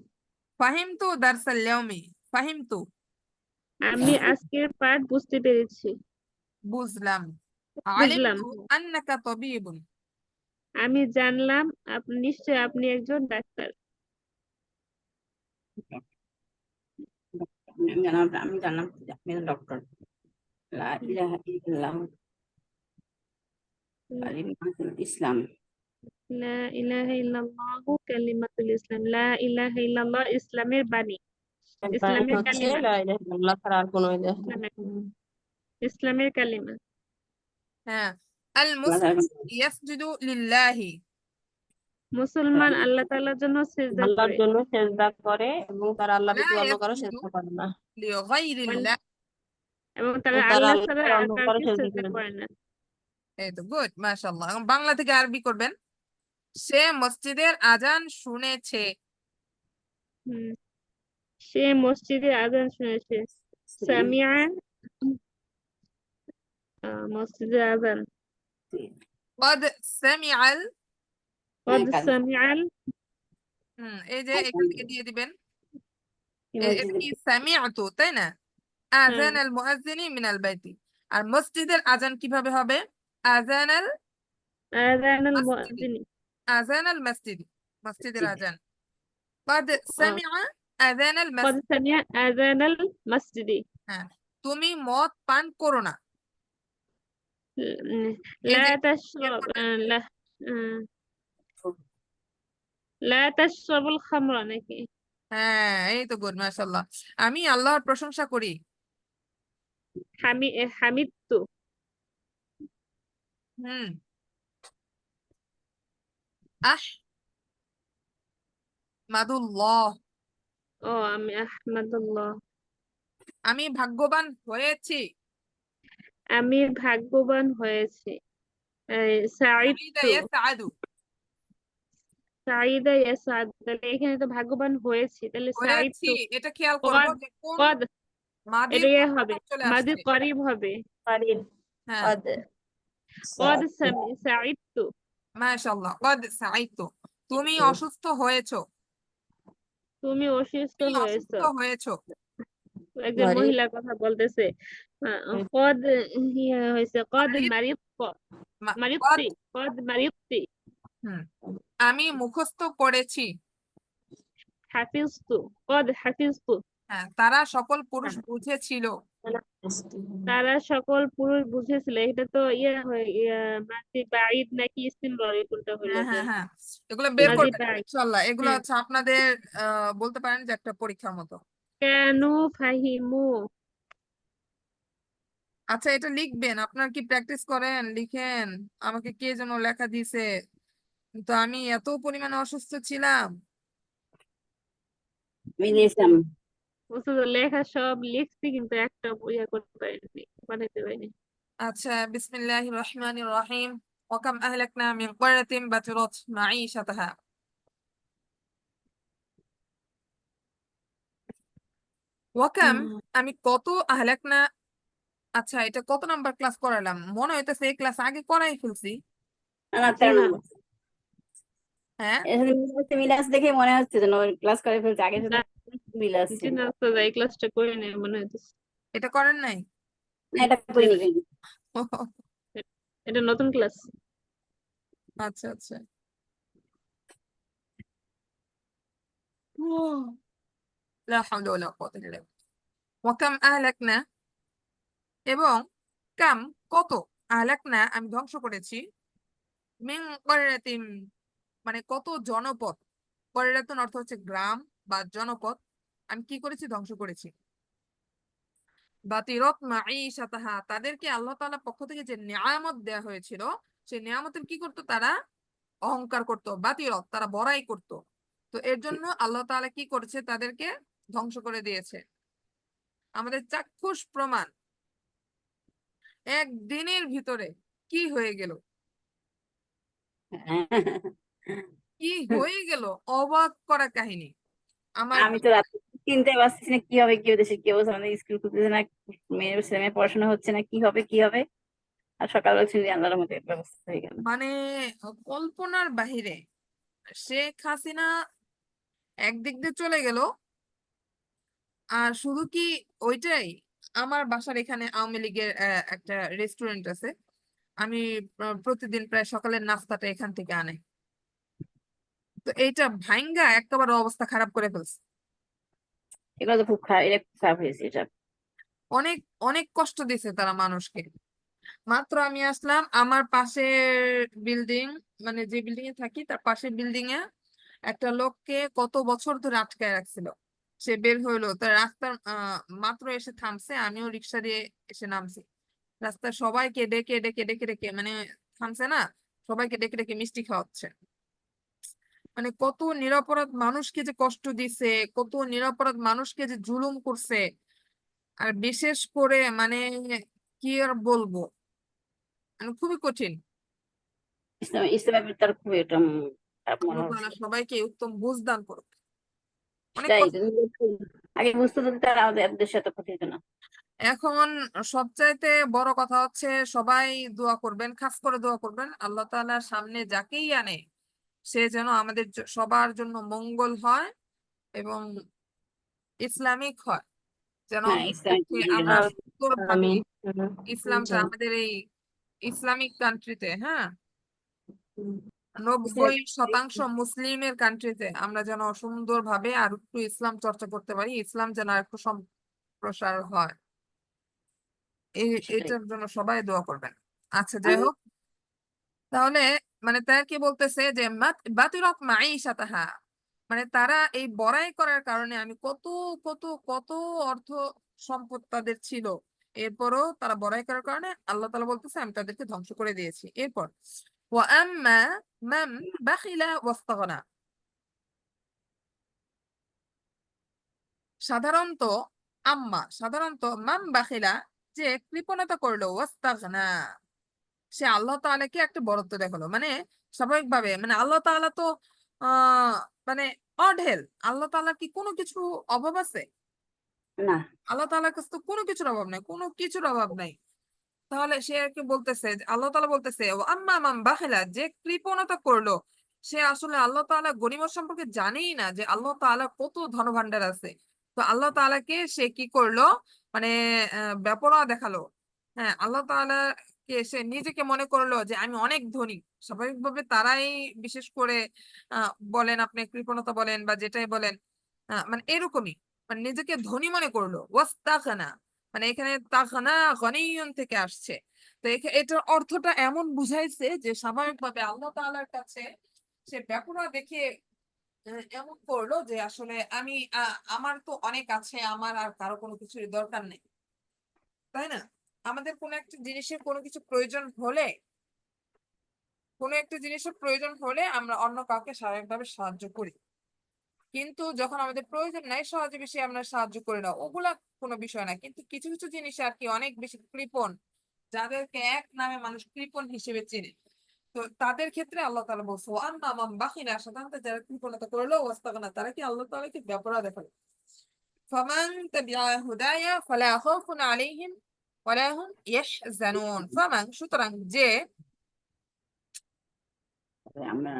ফাহিমতু দারসাল ইয়াউমি। ফাহিমতু, আমি আজকের পাঠ বুঝতে পেরেছি, বুঝলাম। বুঝলাম। আলিমতু আন্নাকা তাবিবুন। আমি জানলাম আপনি নিশ্চয় আপনি একজন ডাক্তার। আমি জানলাম আপনি ডক্টর। লা ইলাহা ইল্লাল্লাহ কালিমাতুল ইসলাম। লা ইলাহা ইল্লাল্লাহু কালিমাতুল ইসলাম। লা ইলাহা ইল্লাল্লাহ ইসলামের বাণী, বাণী ইসলামের হচ্ছে কালিমা, লা ইলাহা ইল্লাল্লাহ ছাড়া আর কোনো ইলাহ নেই। ইসলামের ইসলামের কালিমা। হ্যাঁ, আল মুসলিম ইয়াসজুদু লিল্লাহি মুসলমান আল্লাহ তাআলার জন্য সিজদা আল্লাহর করে, জন্য সেজদা করে এবং তারা আল্লাহ ওয়া লা ব্যতীত অন্য কারো ইয়াসজুদু সেজদা করে না। লিগাইরিল্লাহ। এবং এবং তারা তারা আল্লাহ আল্লাহ ছাড়া ছাড়া আর অন্য কারো কাউকে সেজদা সিজদা করে না। করে না। এই তো গুড, মাশাআল্লাহ। এখন বাংলা থেকে আরবি করবেন। সে মসজিদের আজান শুনেছে। হুম, সে মসজিদে আযান শুনেছে। সামিআ মসজিদে আযান। قد سمع قد সামিআল এই যে এখান থেকে দিয়ে দিবেন। এটা কি মসজিদে সামিআতু, তাই না? আযান আল মুআজ্জিনি মিনাল বাইতি। আর মসজিদের আজান কিভাবে হবে? আযান আল আযানাল মসজিদি। মুআজ্জিন। আযান আল মসজিদি, মসজিদের আজান। قد سمع আযান আল قد মসজিদ। সামিআ আযানাল মসজিদি। হ্যাঁ, তুমি মদ পান করো না। এই লা যে বের তাশরাব করবেন। লা লা তাশরাবুল খামরা নাকি? হ্যাঁ, এই তো গুড, মাশাআল্লাহ। আমি আল্লাহর প্রশংসা করি। হামিদতু। হুম, আহমাদুল্লাহ। ও আমি আহমাদুল্লাহ। আমি ভাগ্যবান হয়েছি। আমি ভাগ্যবান হয়েছি। সাঈদা সাঈদতু। ইয়াসআদু। সাঈদা ইয়াসাদ, তাহলে এখানে তো ভাগ্যবান হয়েছি, তাহলে হয়েছি, সাঈদতু। এটা খেয়াল করব কদ যে কোন কদ মাদির এটা কোন হবে, রূপ চলে মাদি আসছে। করিব হবে। পারিন হ্যাঁ, কদ কদ সাআতু। সাঈদতু। মাশাআল্লাহ। কদ সাঈদতু, তুমি অসুস্থ হয়েছো। তুমি অসুস্থ তুমি হয়েছো। অসুস্থ হয়েছো। একজন মারিদ মহিলা কথা বলতেছে। কদ হয়েছে কদ মারিদ, মারিদতু। কদ। মারিদতি, কদ মারিদতি। হুম, আমি মুখস্থ করেছি। হাফিজতু, কদ হাফিজতু। হ্যাঁ, তারা সকল পুরুষ বুঝেছিল। তারা সকল পুরুষ বুঝেছিল। এটা তো মাদি বাঈদ নাকি ইসতিমরর কোনটা হইলো হ্যাঁ, এটা? হ্যাঁ, হ্যাঁ, এগুলো বের মাদি করবেন বাঈদ। ইনশাআল্লাহ। এগুলো হ্যাঁ। হচ্ছে আপনাদের বলতে পারেন যে একটা পরীক্ষার মতো। কানু ফাহিমু। আচ্ছা, এটা লিখবেন। আপনার কি প্র্যাকটিস করেন, লিখেন। আমাকে কে যেন লেখা দিছে, কিন্তু আমি এত পরিমাণে অসুস্থ ছিলাম। মিলিয়েছিলাম। বলছে যে লেখা সব লিখছি কিন্তু একটা ইয়া করতে পারিনি, বানাইতে পারিনি। আচ্ছা, বিসমিল্লাহির রহমানির রহিম। ওয়াকাম আহলাকনা মিন ক্বরাতিন বাতিরাত মাঈশাতাহা। ওয়াকাম, আমি কত আহলাকনা। আচ্ছা, এটা কত নাম্বার ক্লাস করালাম? মনে হইতেছে এই ক্লাস আগে করাই ফেলছি। না 13 না, নম্বর। হ্যাঁ, এখানে মিলাস দেখে মনে হচ্ছে যেন ক্লাস করে ফেলছে, আগে না, শুধু মিলাচ্ছে। জি না তো এই ক্লাসটা করে নেই মনে হইতেছে। এটা করেন নাই? না, এটা করিনি কিন্তু। এটা নতুন ক্লাস। আচ্ছা, আচ্ছা। লা হাওলা ওয়ালা কুওয়াতা ইল্লা বিল্লাহ। ওয়াকাম আহলাকনা, এবং কাম কত, আহলাকনা আমি ধ্বংস করেছি, মিন ক্বরাতিন মানে কত জনপদ। ক্বরাতুন অর্থ হচ্ছে গ্রাম বা জনপদ। আমি কি করেছি? ধ্বংস করেছি। বাতিরত মাঈশাতাহা, তাদেরকে আল্লাহ তাআলার পক্ষ থেকে যে নিয়ামত দেয়া হয়েছিল সেই নিয়ামতের কি করতো তারা? অহংকার করত, বাতিরত তারা বড়াই করত। তো এর জন্য আল্লাহ তাআলা কি করেছে? তাদেরকে ধ্বংস করে দিয়েছে। আমাদের চাক্ষুষ প্রমাণ, একদিনের ভিতরে কি হয়ে গেল, কি হয়ে গেল, অবাক করা কাহিনী। আমার আমি তো রাতে চিনতে পারছি না কি হবে, কি হবে, দেশে কি অবস্থা, আমাদের স্কুল খুলতেছে না, মেয়ের ছেলে মেয়ে পড়াশোনা হচ্ছে না, কি হবে কি হবে। আর সকালবেলা শুনছি আল্লাহর মধ্যে ব্যবস্থা হয়ে গেল। মানে কল্পনার বাহিরে। শেখ হাসিনা একদিক দিয়ে চলে গেল, আর শুধু কি ওইটাই? আমার বাসার এখানে আওয়ামী লীগের একটা রেস্টুরেন্ট আছে, আমি প্রতিদিন প্রায় সকালের নাস্তাটা এখান থেকে আনাই। তো এইটা ভাঙ্গা একেবারে অবস্থা খারাপ করে ফেলছে। এগুলো তো খুব খারাপ, এটা খুব খারাপ হয়েছে এটা। অনেক অনেক কষ্ট দিছে তারা মানুষকে। মাত্র আমি আসলাম, আমার পাশের বিল্ডিং, মানে যে বিল্ডিং এ থাকি তার পাশের বিল্ডিং এ একটা লোককে কত বছর ধরে আটকায় রাখছিল। সে বের হইলো, তার রাস্তার মাত্র এসে থামছে, আমিও রিক্সা দিয়ে এসে নামছি। রাস্তায় সবাইকে ডেকে ডেকে ডেকে ডেকে, মানে থামছে না, সবাইকে ডেকে ডেকে মিষ্টি খাওয়াচ্ছে। মানে কত নিরপরাধ মানুষকে যে কষ্ট দিছে, কত নিরপরাধ মানুষকে যে জুলুম করছে। আর বিশেষ করে মানে কি আর বলবো, মানে খুবই কঠিন। ইসলামের তার খুব এটা খারাপ মনে আল্লাহ হচ্ছে। তাআলা সবাইকে উত্তম বুঝ দান করুক। অনেক সেটাই কষ্ট। তো, আগে বুঝতে তো তার আমাদের দেশের এত ক্ষতি হতো না। এখন সবচাইতে বড় কথা হচ্ছে সবাই দোয়া করবেন, খাস করে দোয়া করবেন আল্লাহ তাআলার সামনে যাকেই আনে সে যেন আমাদের সবার জন্য মঙ্গল হয় এবং ইসলামিক হয়, যেন হ্যাঁ, আমরা ইসলামিক আমরা আম- সুন্দরভাবে আমিন। ইসলামটা জি। আমাদের এই ইসলামিক কান্ট্রিতে, হ্যাঁ, হুম। 90% মুসলিমের কান্ট্রিতে আমরা যেন সুন্দরভাবে আর একটু ইসলাম চর্চা করতে পারি, ইসলাম যেন আর একটু সম্প্রসার হয়। সেটাই। এটার জন্য সবাই দোয়া করবেন। আচ্ছা, যাই আমি হোক, তাহলে মানে তার কি বলতেছে যে বাতিরত মাঈশাতাহা, মানে তারা এই বড়াই করার কারণে আমি কত কত কত অর্থ সম্পদ তাদের ছিল, এরপরও তারা বড়াই করার কারণে আল্লাহ তাআলা বলতেছে আমি তাদেরকে ধ্বংস করে দিয়েছি। এরপর ওয়া আম্মা মান বাখিলা ওয়াস্তাগনা, সাধারণত সাধারণত মান বাখিলা, যে কৃপণতা করলো, ওয়াস্তাগনা সে আল্লাহ তাআলাকে একটা বড়ত্ব দেখালো। মানে স্বাভাবিকভাবে, মানে আল্লাহ তাআলা তো আহ মানে অঢেল, আল্লাহ তাআলার কি কোনো কিছু অভাব আছে? না, আল্লাহ তাআলার কাছে তো কোনো কিছুর অভাব নাই, কোনো কিছুর অভাব নাই। তাহলে সে আর কি বলতেছে, আল্লাহ তাআলা বলতেছে ও আম্মা মান বাখিলা, যে কৃপণতা করলো, সে আসলে আল্লাহ তাআলা গনিমত সম্পর্কে জানেই না যে আল্লাহ তাআলা কত ধনভাণ্ডার আছে। তো আল্লাহ তাআলাকে সে কি করলো, মানে বেপরোয়া দেখালো। হ্যাঁ, আল্লাহ তাআলা কে সে নিজেকে মনে করলো যে আমি অনেক ধনী। স্বাভাবিকভাবে তারাই, বিশেষ করে বলেন আপনি কৃপণতা বলেন বা যেটাই বলেন, মানে এরকমই, মানে নিজেকে ধনী মনে করলো। ওয়াস্তাগনা, মানে এখানে তাগনা গনিয়ুন থেকে আসছে। তো এটার অর্থটা এমন বুঝাইছে যে স্বাভাবিকভাবে আল্লাহ তাআলার কাছে সে ব্যাপারটা দেখে এমন করলো যে আসলে আমি আমার তো অনেক আছে, আমার আর কারো কোনো কিছুর দরকার নেই, তাই না? আমাদের কোনো একটা জিনিসের কোনো কিছু প্রয়োজন হলে, কোনো একটা জিনিসের প্রয়োজন হলে আমরা অন্য কাউকে স্বাভাবিকভাবে সাহায্য করি, কিন্তু যখন আমাদের প্রয়োজন নাই সহজে বেশি আমরা সাহায্য করি না, ওগুলা কোনো বিষয় না। কিন্তু কিছু কিছু জিনিস আর কি অনেক বেশি কৃপণ, যাদেরকে এক নামে মানুষ কৃপণ হিসেবে চেনে, তো তাদের ক্ষেত্রে আল্লাহ তাআলা বলছে আম্মা মান বাখিলা, সাধারণত যারা কৃপণতা করলো, ওয়াস্তাগনা তারা কি আল্লাহ তাআলাকে বেপরোয়া দেখালো। ফামান তাবিআ হুদায়া ফালা খাউফুন আলাইহিম ওয়ালা হুম ইয়াহজানুন, ফামান সুতরাং যে আমরা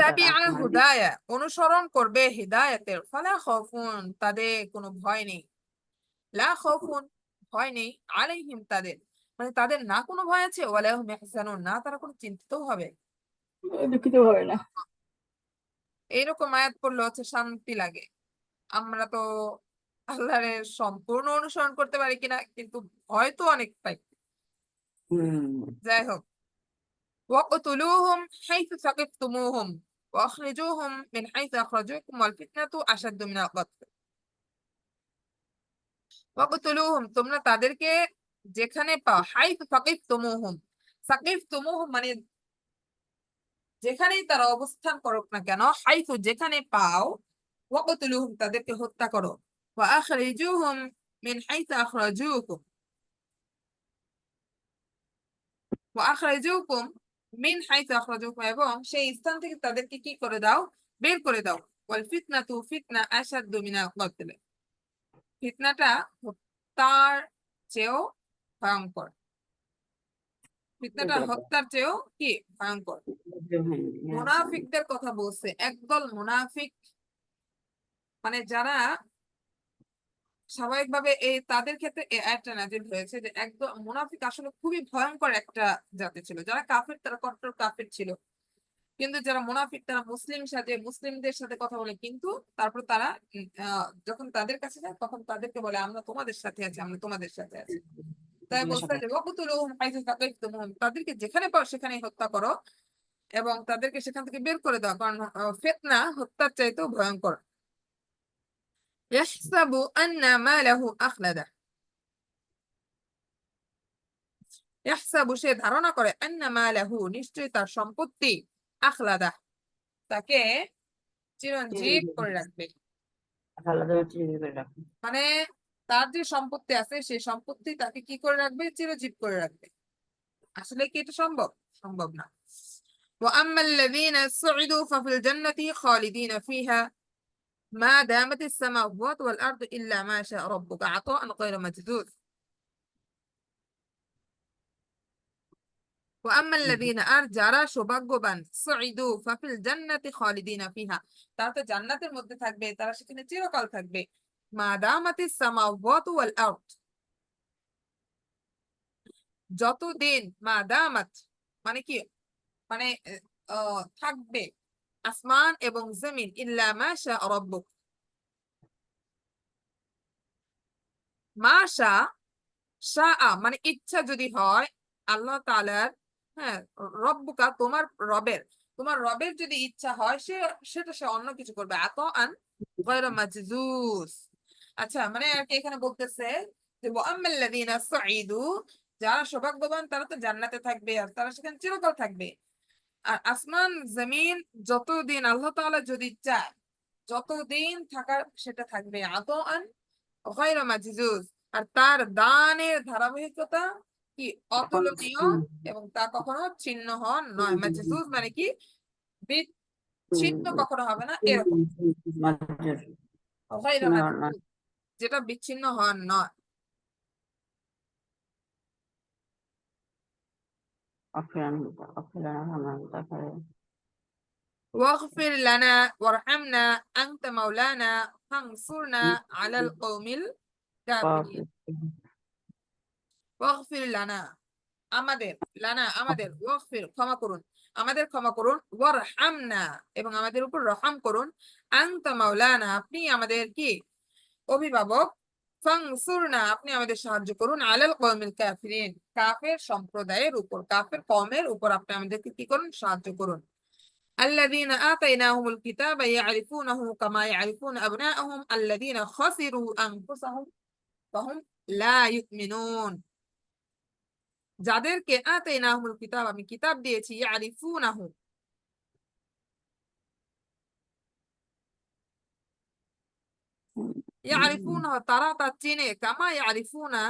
তাবিআ আমার হুদায়া অনুসরণ করবে হিদায়াতের, ফালা খাউফুন তাদের কোনো ভয় নেই, লা খাউফুন ভয় নেই, আলাইহিম তাদের, মানে তাদের না কোনো ভয় আছে, ওয়ালা হুম ইয়াহজানুন না তারা কোনো চিন্তিত হবে। দুঃখিত হবে না। এইরকম আয়াত পড়লে হচ্ছে শান্তি লাগে। আমরা তো আল্লাহর সম্পূর্ণ অনুসরণ করতে পারি কিনা, কিন্তু ভয় তো অনেক পাই। হম। যাই হোক, ওয়াকতুলুহুম হাইথু সাকিফতুমুহুম ওয়াখরিজুহুম মিন হাইথু আখরাজুকুম ওয়াল ফিতনাতু আশাদ্দু মিনাল কতল। ওয়াকতুলুহুম তোমরা তাদেরকে যেখানে পাও, হাইতু সাকিফতুমুহুম, সাকিফতুমুহুম মানে যেখানেই তারা অবস্থান করুক না কেন, হাইতু যেখানে পাও, ওয়াকতুলুহুম তাদেরকে হত্যা করো, ওয়া আখরিজুহুম মিন হাইতু আখরাজুকুম, ওয়া আখরাজুকুম মিন হাইতু আখরাজুকুম এবং সেই স্থান থেকে তাদেরকে কি করে দাও, বের করে দাও। ওয়াল ফিতনাতু ফিতনা আশাদ্দু মিনাল কতল, ফিতনাটা হত্যার চেয়েও ভয়ঙ্কর, ফিতনাটা হত্যার চেয়েও কি ভয়ঙ্কর। মুনাফিকদের কথা বলছে, একদল মুনাফিক মানে যারা স্বাভাবিকভাবে এই তাদের ক্ষেত্রে এই আয়াতটা নাযিল হয়েছে যে একদল মুনাফিক আসলে খুবই ভয়ঙ্কর একটা জাতি ছিল, যারা কাফের তারা কট্টর কাফের ছিল, কিন্তু যারা মুনাফিক তারা মুসলিম সাথে মুসলিমদের সাথে কথা বলে, কিন্তু তারপর তারা যখন তাদের কাছে যায় তখন তাদেরকে বলে আমরা তোমাদের সাথে আছি, আমরা তোমাদের সাথে আছি। তাই বলছে যে ওয়াকতুলুহুম হাইথু সাকিফতুমুহুম, তাদেরকে যেখানে পাও সেখানেই হত্যা করো এবং তাদেরকে সেখান থেকে বের করে দাও, কারণ ফিতনা হত্যার চাইতেও ভয়ঙ্কর। ইয়াহসাবু আন্না মালাহু আখলাদা, ইয়াহসাবু সে ধারণা করে, আন্না মালাহু নিশ্চয়ই তার সম্পত্তি, আখলাদা তাকে চিরঞ্জীব করে রাখবে, মানে তার যে সম্পত্তি আছে সেই সম্পত্তি তাকে কি করে রাখবে, চিরজীব করে রাখবে। আসলে কি এটা সম্ভব? সম্ভব না। وأما الذين سعدوا ففي الجنة خالدين فيها ما دامت السماوات والأرض إلا ما شاء ربك عطاء غير مجذوذ। وأما الذين আর যারা সৌভাগ্যবান, সুইদু ফাফিল জান্নাতি খালিদিনা ফিহা তারা তো জান্নাতের মধ্যে থাকবে, তারা সেখানে চিরকাল থাকবে। মা দামাতিস সামাওয়াতু ওয়াল আরদ, যতদিন, মা দামাত মানে কি, মানে থাকবে আসমান এবং জমিন, ইল্লা মা শা রাব্বুক, মা শা, শাআ মানে ইচ্ছা যদি হয় আল্লাহ তাআলার, হ্যাঁ, রব্বুকা তোমার রবের, তোমার রবের যদি ইচ্ছা হয় সেটা সে অন্য কিছু করবে। আতাআন গায়রা মাজজুজ, আচ্ছা মানে আর কি এখানে বলতেছে যে ওয়াম্মাল্লাযীনা সুঈদু, যারা সৌভাগ্যবান তারা তো জান্নাতে থাকবে আর তারা সেখানে চিরকাল থাকবে। আর আসমান জমিন যতদিন আল্লাহ তাআলা যদি চায় যতদিন থাকার সেটা থাকবে। আতাআন গায়রা মাজজুজ, আর তার দানের ধারাবাহিকতা কি অতুলনীয় এবং তা কখনো ছিন্ন হওয়ার নয়। মাজজুজ মানে কি বিচ্ছিন্ন কখনো হবে না এরকম, গায়রা মাজজুজ যেটা বিচ্ছিন্ন হওয়ার নয়। واغفر لنا وارحمنا أنت مولانا فانصرنا على القوم الكافرين। واغفر لنا আমাদের, লানা আমাদের, ওয়াগফির ক্ষমা করুন, আমাদের ক্ষমা করুন, ওয়ারহামনা এবং আমাদের উপর রহম করুন, আনতা মাওলানা আপনি আমাদের কি অভিভাবক, ফানসুরনা আপনি আমাদের সাহায্য করুন, আলাল কওমিল কাফিরিন কাফের সম্প্রদায়ের উপর, কাফের কওমের উপর আপনি আমাদেরকে কি করুন, সাহায্য করুন। الذين آتيناهم الكتاب يعرفونه كما يعرفون أبناءهم الذين خسروا أنفسهم فهم لا يؤمنون, যাদেরকে আতাইনাহুল কিতাব আমি কিতাব দিয়েছি, ইয়ারিফুনাহু ইয়ারিফুনাহু তারা তা চিনে, কামা ইয়ারিফুনা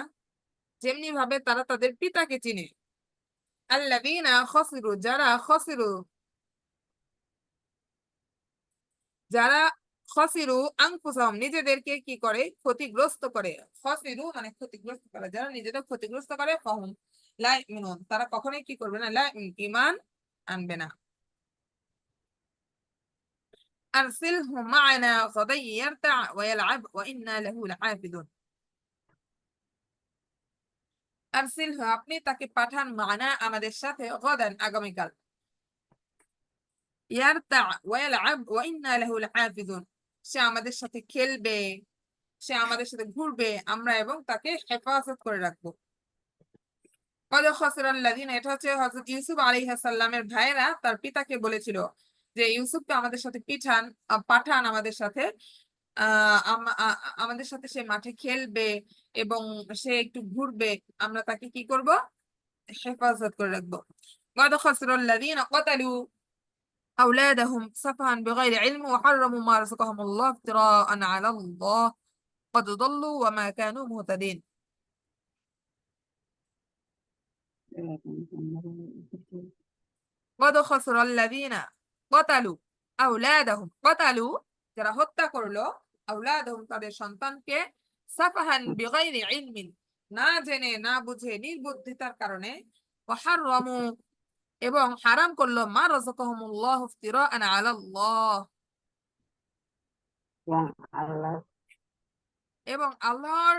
যেমনি ভাবে তারা তাদের পিতাকে চিনে। আল্লাযীনা খাসিরু যারা খাসিরু, যারা খাসিরু আনফুসাহুম নিজেদেরকে কি করে, ক্ষতিগ্রস্ত করে। খাসিরু মানে ক্ষতিগ্রস্ত করে, যারা নিজেদের ক্ষতিগ্রস্ত করে, ফাহুম লা ইউমিনুন তারা কখনোই কি করবে না, লা ঈমান আনবে না। أرسله معنا غدا يرتع ويلعب وإنا له لحافظون। আরসিলহু আপনি তাকে পাঠান, মানা আমাদের সাথে, গাদান আগামীকাল, ইয়ারতা ওয়া ইয়ালআব ওয়া ইন্না লাহু লাহাফিজুন সে আমাদের সাথে খেলবে, সে আমাদের সাথে ঘুরবে, আমরা এবং তাকে হেফাজত করে রাখবো। কদ খাসিরাল্লাযিনা, এটা হচ্ছে হযরত ইউসুফ আলাইহিস সালামের ভাইরা তার পিতাকে বলেছিল যে ইউসুফকে আমাদের সাথে পাঠান আমাদের সাথে, আমাদের সাথে সে মাঠে খেলবে এবং সে একটু ঘুরবে, আমরা তাকে কি করব? হেফাজত করে রাখবো। قد خسر الذين قتلوا أولادهم سفها بغير علم وحرموا ما رزقهم الله افتراء على الله قد ضلوا وما كانوا مهتدين. قد خسر الذين قتلوا أولادهم قتلوا যারা হত্যা করলো আউলাদহুম তাদের সন্তানকে সাফাহান বিগাইরি ইলমিন না জেনে না বুঝে নির্বুদ্ধিতার কারণে ওয়াহাররামু এবং হারাম করলো মা রাযাকাহুমুল্লাহু ইফতিরাআন আলাল্লাহ এবং আল্লাহ এবং আল্লাহর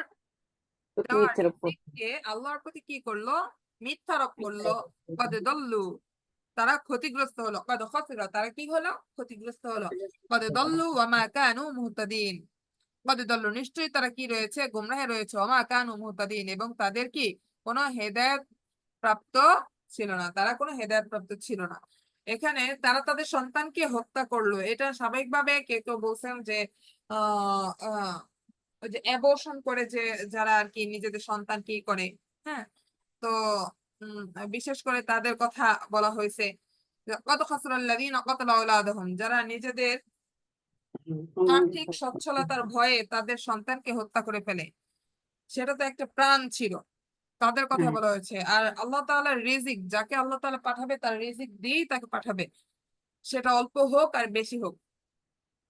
প্রতি দেওয়া মিথ্যের উপর রিজিককে আল্লাহর প্রতি কি করলো? মিথ্যারোপ করলো। কদ দল্লু তারা ক্ষতিগ্রস্ত হলো। কদ খাসিরা তারা কি হলো? ক্ষতিগ্রস্ত হলো। কদ দল্লু ওয়া মা কানু মুহতাদিন কদ দল্লু নিশ্চয়ই তারা কি রয়েছে? গুমরাহে রয়েছে। ওয়া মা কানু মুহতাদিন এবং তাদের কি কোনো হেদায়েত প্রাপ্ত ছিল না, তারা কোনো হেদায়েত প্রাপ্ত ছিল না। এখানে তারা তাদের সন্তানকে হত্যা করলো, এটা স্বাভাবিকভাবে কেউ কেউ বলছেন যে আহ আহ ওই যে অ্যাবর্শন করে, যে যারা আর কি নিজেদের সন্তান কি করে, হ্যাঁ, তো উম, বিশেষ করে তাদের কথা বলা হয়েছে। কত খাসরাল্লাযীনা কাতালু আওলাদাহুম যারা নিজেদের আর্থিক সচ্ছলতার ভয়ে তাদের সন্তানকে হত্যা করে ফেলে, সেটা তো একটা প্রাণ ছিল, তাদের কথা হ্যাঁ, বলা হয়েছে। আর আল্লাহ তাআলার রিজিক, যাকে আল্লাহ তাআলা পাঠাবে তার রিজিক দিয়েই তাকে পাঠাবে, সেটা অল্প হোক আর বেশি হোক।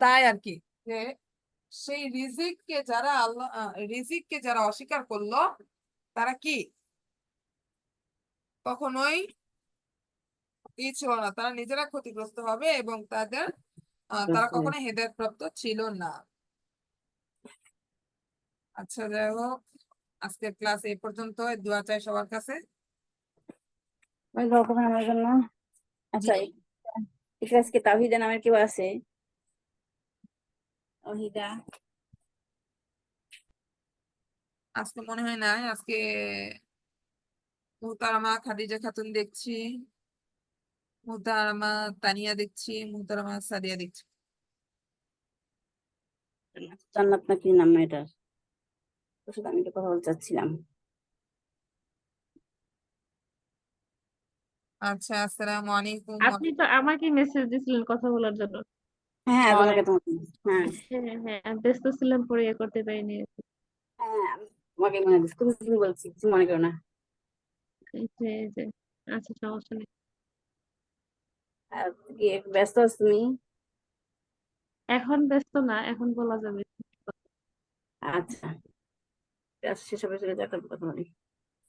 তাই আর কি যে সেই রিজিককে যারা অস্বীকার করলো তারা কি কখনোই ছিল না, তারা নিজেরা ক্ষতিগ্রস্ত হবে এবং তারা কখনো হেদায়েত প্রাপ্ত ছিল না। আচ্ছা, যাই হোক, আজকের ক্লাস এই পর্যন্ত। দোয়া চাই সবার কাছে। ওই দোয়া করবেন আমার জন্য। আচ্ছা, ইখলাসকে তাওহীদা নামের কেউ আছে? তাওহীদা আজকে মনে হয় নাই। আজকে মুহতারামা খাদিজা খাতুন দেখছি, মুহতারামা তানিয়া দেখছি, মুহতারামা সাদিয়া দেখছি। জান্নাত নাকি নাম এটার? তোর সাথে আমি একটু কথা বলতে চাচ্ছিলাম। আচ্ছা, আসসালামু আলাইকুম। আপনি তো আমাকে মেসেজ দিছিলেন কথা বলার জন্য। হ্যাঁ, তোমাকে হ্যাঁ হ্যাঁ হ্যাঁ, আমি ব্যস্ত ছিলাম পরে ইয়ে করতে পারিনি। হ্যাঁ আমি তোমাকে মনে দিচ্ছি, তুমি বলছি, কিছু মনে করো না। এই যে আচ্ছা, সমস্যা নেই। আর কি ব্যস্ত আছো তুমি? এখন ব্যস্ত না, এখন বলা যাবে। আচ্ছা, শেষ হবে, চলে যাক, কথা বলি।